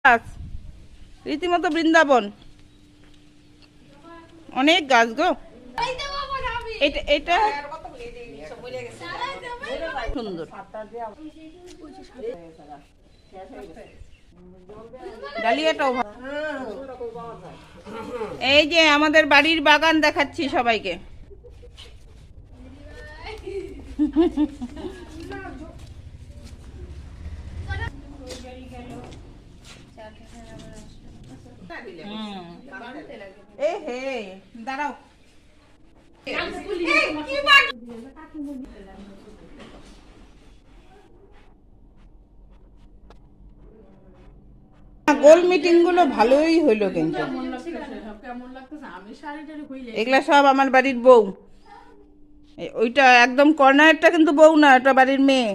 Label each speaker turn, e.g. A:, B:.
A: গাছ, রীতিমতো বৃন্দাবন, অনেক গাছ গো। এটা এটা সুন্দর, ডালিয়াটাও ভালো। এই যে আমাদের বাড়ির বাগান দেখাচ্ছি সবাইকে। এ হে দাঁড়াও, গোল মিটিং গুলো ভালোই হইলো, কিন্তু এগুলা সব আমার বাড়ির বউ। ওইটা একদম কর্নারটা কিন্তু বউ না, ওটা বাড়ির মেয়ে।